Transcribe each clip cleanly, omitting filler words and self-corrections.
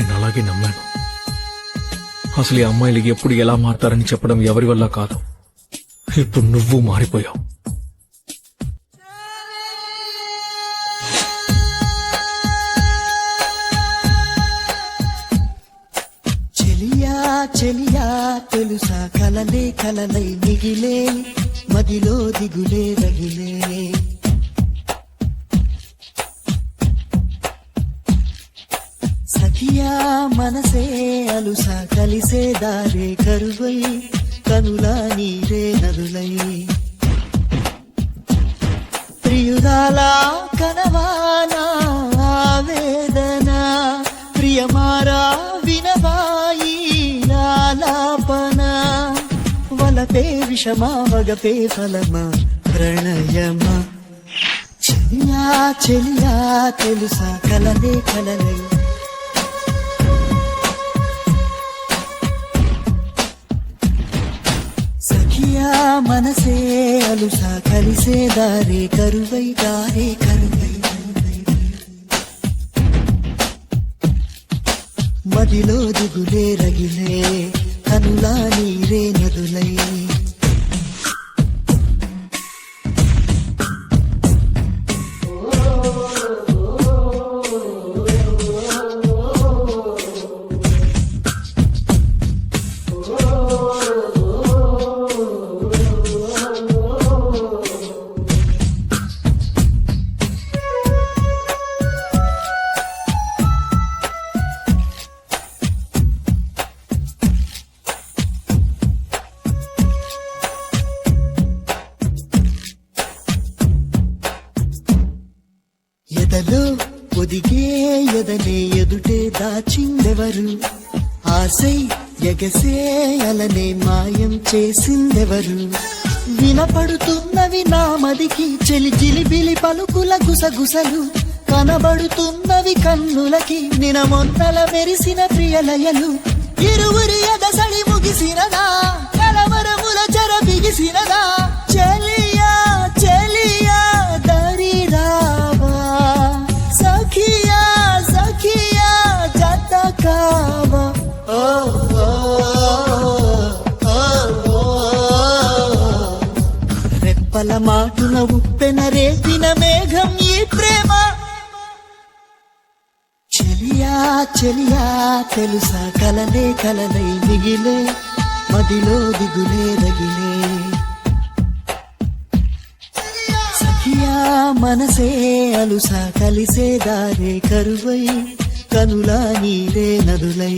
నేను అలాగే నమ్మాను. అసలు ఈ అమ్మాయిలు ఎప్పుడు ఎలా మారతారని చెప్పడం ఎవరి వల్ల కాదు. ఇప్పుడు నువ్వు మారిపోయావు. చెలియా తెలుసా కలలే కలలై మిగిలే మదిలో దిగులే రగిలే. సఖియా మనసే అలుసా కలిసే దారే కరువై కనులా నీరే నదులై. ప్రియురాలా కనవానా ఆవేదన ప్రియమారా వినవాయి లాపన. వలపే విషమా వగపే ఫలమా ప్రణయమా. చెలియా చెలియా తెలుసా కలలే కలలై. సఖియా మనసే అలుసా కలిసే దారే కరువై దారే కరువై. మదిలో దిగులే రగిలే కనులా నీరే నదులై. ఎదలో ఒదిగే ఎదనే ఎదుటే దాచిందెవరు. ఆశై ఎగసే అలనే మాయం చేసిందెవరు. వినపడుతున్నవి నా మదికి చెలి జిలిబిలి పలుకుల గుసగుసలు. కనబడుతున్నవి కన్నులకి నినమొన్నల మెరిసిన ప్రియలయలు. ఇరువురి ఎదసడి ముగిసినదా కలవరముల చెర బిగిసినదా. చెలియా చెలియా దరి రావా సఖియా సఖియా జత కావా. రెప్పల మాటున ఉప్పెన రేపిన మేఘం ఈ ప్రేమ. చెలియా చెలియా తెలుసా కలలే కలలై మిగిలే మదిలో దిగులే రగిలే. సఖియా మనసే అలుసా కలిసే దారే కరువై కనులా నీరే నదులై.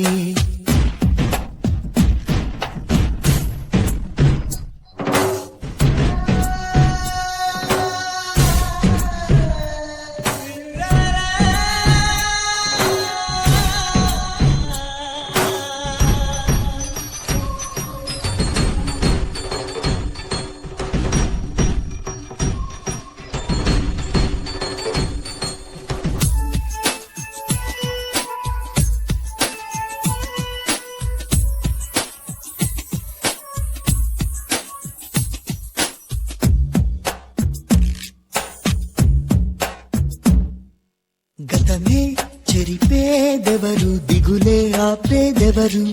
గతమే చెరిపేదెవరు దిగులే ఆపేదెవరు.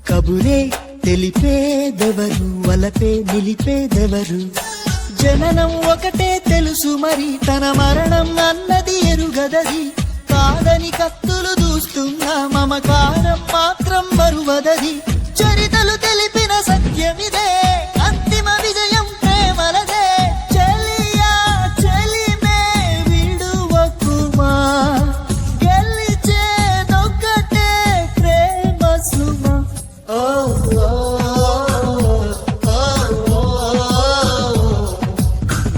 కబురే తెలిపేదెవరు వలపే నిలిపేదెవరు. జననం ఒకటే తెలుసు మరి తన మరణం అన్నది ఎరుగదది. కాదని కత్తులు దూస్తున్నా మమకారం మాత్రం మరువదది. చరితలు తెలిపిన సత్యమిదే అంతిమ విజయం ప్రేమలదే. చెలియా చెలిమే విడువకుమా గెలిచేదొక్కటే ప్రేమ సుమ.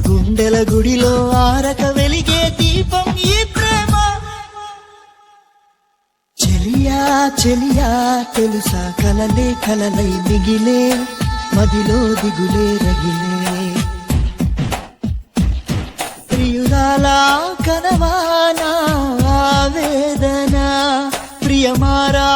గుండెల గుడిలో ఆరక వెలిగే దీపం ఈ ప్రేమ. చెలియా చెలియా తెలుసా కలలే కలలై మిగిలే మదిలో దిగులే రగిలే. ప్రియురాలా కనవానా ఆవేదన ప్రియమారా